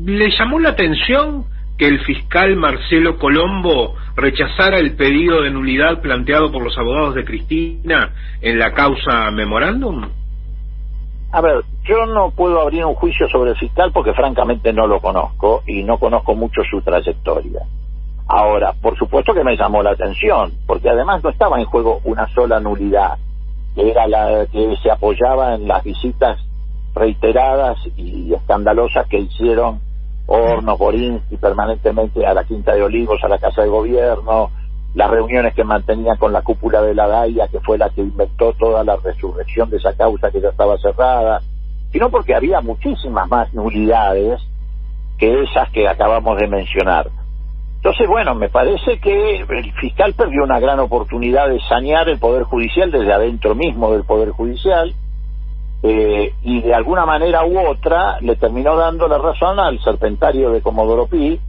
¿Le llamó la atención que el fiscal Marcelo Colombo rechazara el pedido de nulidad planteado por los abogados de Cristina en la causa Memorándum? A ver, yo no puedo abrir un juicio sobre el fiscal porque francamente no lo conozco y no conozco mucho su trayectoria. Ahora, por supuesto que me llamó la atención, porque además no estaba en juego una sola nulidad, que era la que se apoyaba en las visitas reiteradas y escandalosas que hicieron Hornos, Borinsky permanentemente a la Quinta de Olivos, a la Casa de Gobierno, las reuniones que mantenían con la cúpula de la DAIA, que fue la que inventó toda la resurrección de esa causa que ya estaba cerrada, sino porque había muchísimas más nulidades que esas que acabamos de mencionar. Entonces, bueno, me parece que el fiscal perdió una gran oportunidad de sanear el Poder Judicial desde adentro mismo del Poder Judicial, y de alguna manera u otra le terminó dando la razón al serpentario de Comodoro Pi,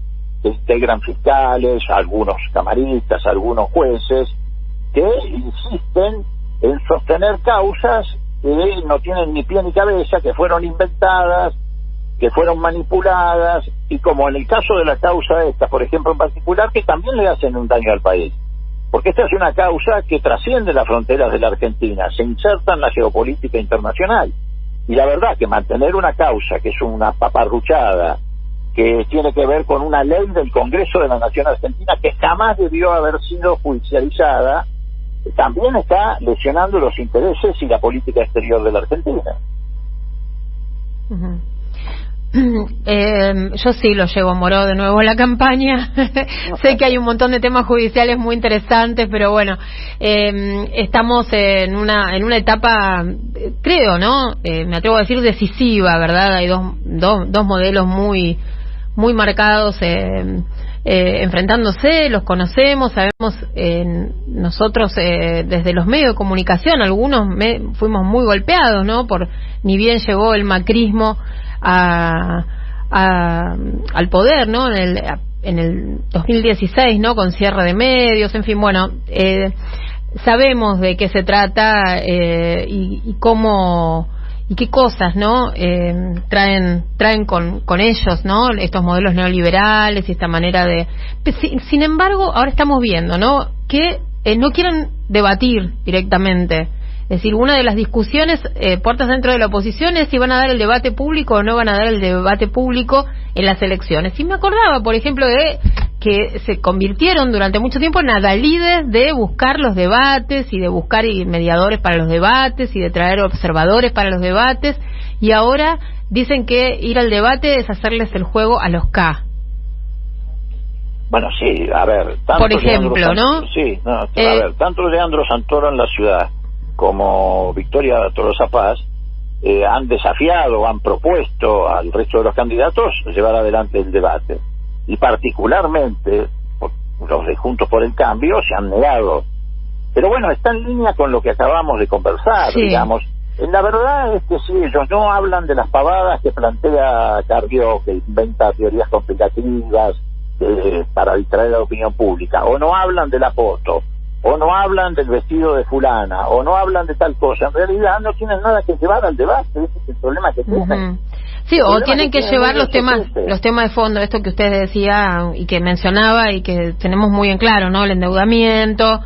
que integran fiscales, algunos camaristas, algunos jueces, que insisten en sostener causas que no tienen ni pie ni cabeza, que fueron inventadas, que fueron manipuladas, y como en el caso de la causa esta, por ejemplo, en particular, que también le hacen un daño al país. Porque esta es una causa que trasciende las fronteras de la Argentina, se inserta en la geopolítica internacional. Y la verdad que mantener una causa que es una paparruchada, que tiene que ver con una ley del Congreso de la Nación Argentina que jamás debió haber sido judicializada, también está lesionando los intereses y la política exterior de la Argentina. Uh-huh. Yo sí lo llevo a Moró de nuevo a la campaña. Sé que hay un montón de temas judiciales muy interesantes, pero bueno, estamos en una etapa, creo, ¿no? Me atrevo a decir decisiva, ¿verdad? Hay dos modelos muy marcados enfrentándose, los conocemos, sabemos nosotros desde los medios de comunicación, algunos fuimos muy golpeados, ¿no? Ni bien llegó el macrismo al poder, ¿no? En el 2016, ¿no? Con cierre de medios, en fin, bueno, sabemos de qué se trata y cómo y qué cosas, ¿no? Traen con ellos, ¿no? Estos modelos neoliberales y esta manera de. Sin embargo, ahora estamos viendo, ¿no? Que no quieren debatir directamente. Es decir, una de las discusiones, puertas dentro de la oposición, es si van a dar el debate público o no van a dar el debate público en las elecciones. Y me acordaba, por ejemplo, de que se convirtieron durante mucho tiempo en adalides de buscar los debates y de buscar mediadores para los debates y de traer observadores para los debates, y ahora dicen que ir al debate es hacerles el juego a los K. Bueno, sí, a ver, tanto por ejemplo, ¿no? Sí, no, a ver, tanto Leandro Santoro en la ciudad como Victoria Tolosa Paz han desafiado, han propuesto al resto de los candidatos llevar adelante el debate, y particularmente los de Juntos por el Cambio se han negado. Pero bueno, está en línea con lo que acabamos de conversar, sí. Digamos. La verdad es que sí, ellos no hablan de las pavadas que plantea Carrió, que inventa teorías complicativas para distraer a la opinión pública, o no hablan de la foto, o no hablan del vestido de fulana, o no hablan de tal cosa. En realidad no tienen nada que llevar al debate, ese es el problema que tienen. Uh-huh. Sí, o tienen que llevar los temas de fondo, esto que usted decía y que mencionaba y que tenemos muy en claro, ¿no? El endeudamiento,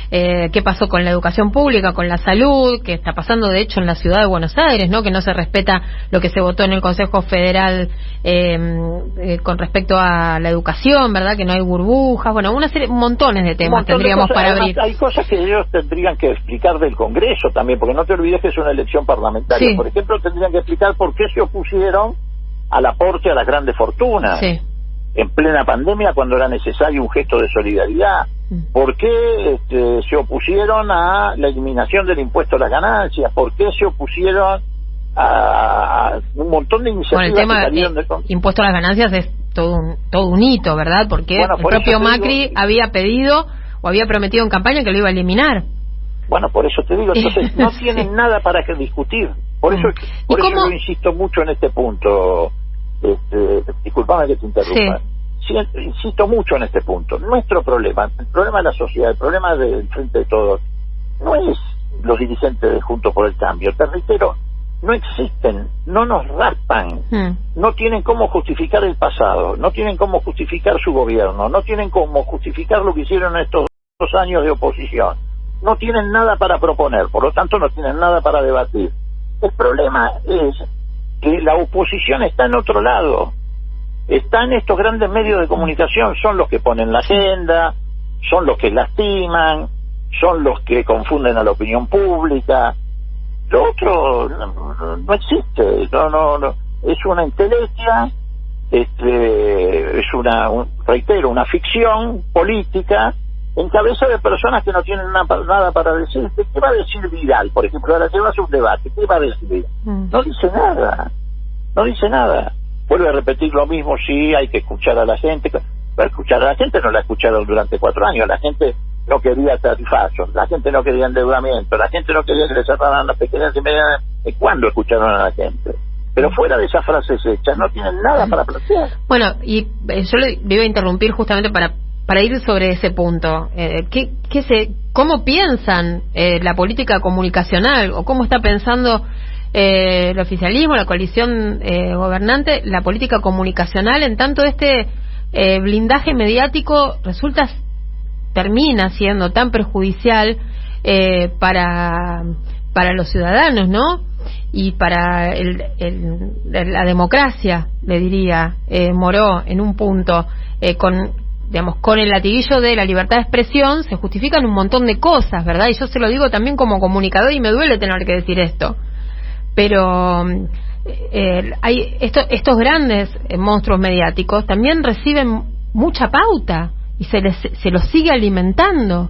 qué pasó con la educación pública, con la salud, que está pasando de hecho en la ciudad de Buenos Aires, ¿no? Que no se respeta lo que se votó en el Consejo Federal con respecto a la educación, ¿verdad? Que no hay burbujas, bueno, montones de temas tendríamos para abrir. Hay cosas que ellos tendrían que explicar del Congreso también, porque no te olvides que es una elección parlamentaria. Sí. Por ejemplo, tendrían que explicar por qué se opusieron al aporte a las grandes fortunas. Sí. En plena pandemia, cuando era necesario un gesto de solidaridad. ¿Por qué se opusieron a la eliminación del impuesto a las ganancias? ¿Por qué se opusieron a un montón de iniciativas? Bueno, el tema del impuesto a las ganancias es todo un hito, ¿verdad? Porque bueno, el propio Macri había pedido o había prometido en campaña que lo iba a eliminar. Bueno, por eso te digo, entonces no tienen nada para que discutir. Por eso yo insisto mucho en este punto. Disculpame que te interrumpa. Sí, insisto mucho en este punto. Nuestro problema, el problema de la sociedad, el problema del Frente de Todos, no es los dirigentes de Juntos por el Cambio. Te reitero, no existen, no nos raspan, no tienen cómo justificar el pasado, no tienen cómo justificar su gobierno, no tienen cómo justificar lo que hicieron estos 2 años de oposición, no tienen nada para proponer, por lo tanto no tienen nada para debatir. El problema es que la oposición está en otro lado, está en estos grandes medios de comunicación, son los que ponen la agenda, son los que lastiman, son los que confunden a la opinión pública. Lo otro no existe, no, es una entelequia, es reitero, una ficción política en cabeza de personas que no tienen nada para decir. ¿Qué va a decir Vidal, por ejemplo? Ahora llevas un debate, ¿qué va a decir? No dice nada. Vuelve a repetir lo mismo, sí, hay que escuchar a la gente. Para escuchar a la gente no la escucharon durante 4 años, la gente no quería tarifazos, la gente no quería endeudamiento, la gente no quería que le cerraran las pequeñas y medianas. ¿Cuándo escucharon a la gente? Pero fuera de esas frases hechas no tienen nada para plantear. Bueno, y yo le iba a interrumpir justamente para ir sobre ese punto. ¿Cómo piensan la política comunicacional, o cómo está pensando el oficialismo, la coalición gobernante, la política comunicacional, en tanto blindaje mediático termina siendo tan perjudicial para los ciudadanos, ¿no? Y para la democracia, le diría Moró en un punto, con el latiguillo de la libertad de expresión se justifican un montón de cosas, ¿verdad? Y yo se lo digo también como comunicador y me duele tener que decir esto, pero hay estos grandes monstruos mediáticos también reciben mucha pauta y se los sigue alimentando.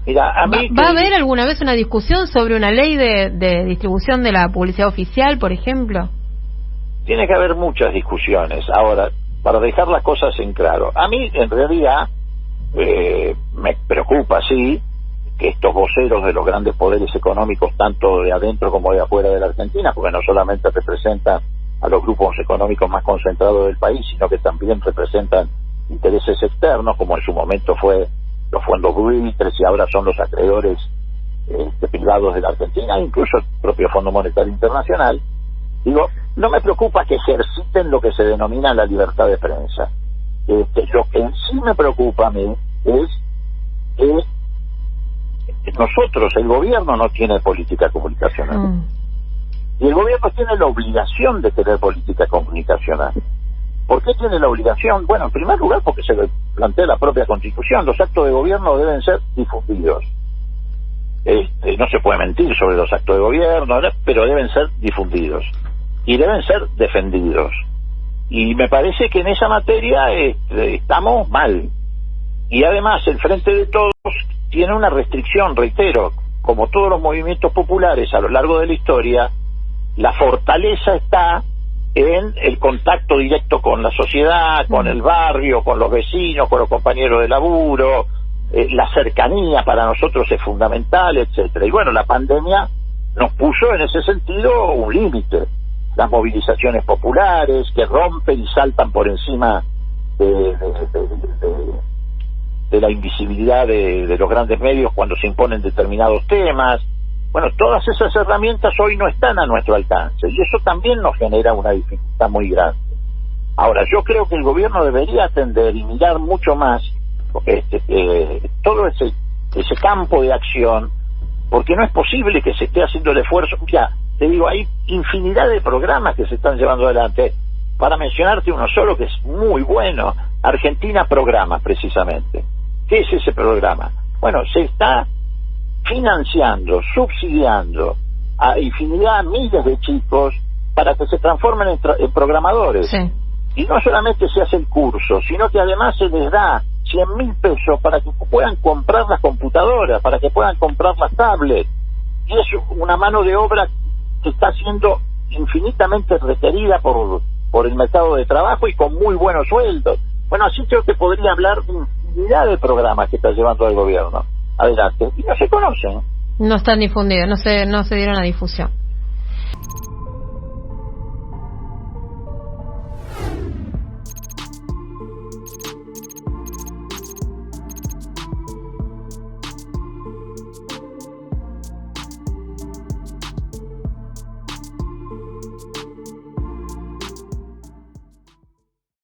Mira, ¿Va a haber alguna vez una discusión sobre una ley de distribución de la publicidad oficial, por ejemplo? Tiene que haber muchas discusiones. Ahora, para dejar las cosas en claro, a mí en realidad me preocupa, sí, que estos voceros de los grandes poderes económicos, tanto de adentro como de afuera de la Argentina, porque no solamente representan a los grupos económicos más concentrados del país, sino que también representan intereses externos, como en su momento fue los fondos buitres y ahora son los acreedores privados de la Argentina, incluso el propio Fondo Monetario Internacional. Digo, no me preocupa que ejerciten lo que se denomina la libertad de prensa. Lo que en sí me preocupa a mí es que nosotros, el gobierno no tiene política comunicacional. Y el gobierno tiene la obligación de tener política comunicacional. ¿Por qué tiene la obligación? Bueno, en primer lugar porque se le plantea la propia Constitución. Los actos de gobierno deben ser difundidos. No se puede mentir sobre los actos de gobierno, pero deben ser difundidos y deben ser defendidos. Y me parece que en esa materia estamos mal. Y además el Frente de Todos tiene una restricción, reitero, como todos los movimientos populares a lo largo de la historia, la fortaleza está en el contacto directo con la sociedad, con el barrio, con los vecinos, con los compañeros de laburo, la cercanía para nosotros es fundamental, etcétera. Y bueno, la pandemia nos puso en ese sentido un límite. Las movilizaciones populares que rompen y saltan por encima de la invisibilidad de los grandes medios cuando se imponen determinados temas. Bueno, todas esas herramientas hoy no están a nuestro alcance y eso también nos genera una dificultad muy grande. Ahora, yo creo que el gobierno debería atender y mirar mucho más todo ese campo de acción, porque no es posible que se esté haciendo el esfuerzo. Ya, te digo, hay infinidad de programas que se están llevando adelante. Para mencionarte uno solo que es muy bueno, Argentina Programa, precisamente. ¿Qué es ese programa? Bueno, se está financiando, subsidiando a infinidad, miles de chicos para que se transformen en programadores. Sí. Y no solamente se hace el curso, sino que además se les da 100.000 pesos para que puedan comprar las computadoras, para que puedan comprar las tablets. Y es una mano de obra que está siendo infinitamente requerida por el mercado de trabajo y con muy buenos sueldos. Bueno, así creo que podría hablar de infinidad de programas que está llevando el gobierno adelante y no se conocen. No están difundidos, no se dieron a difusión.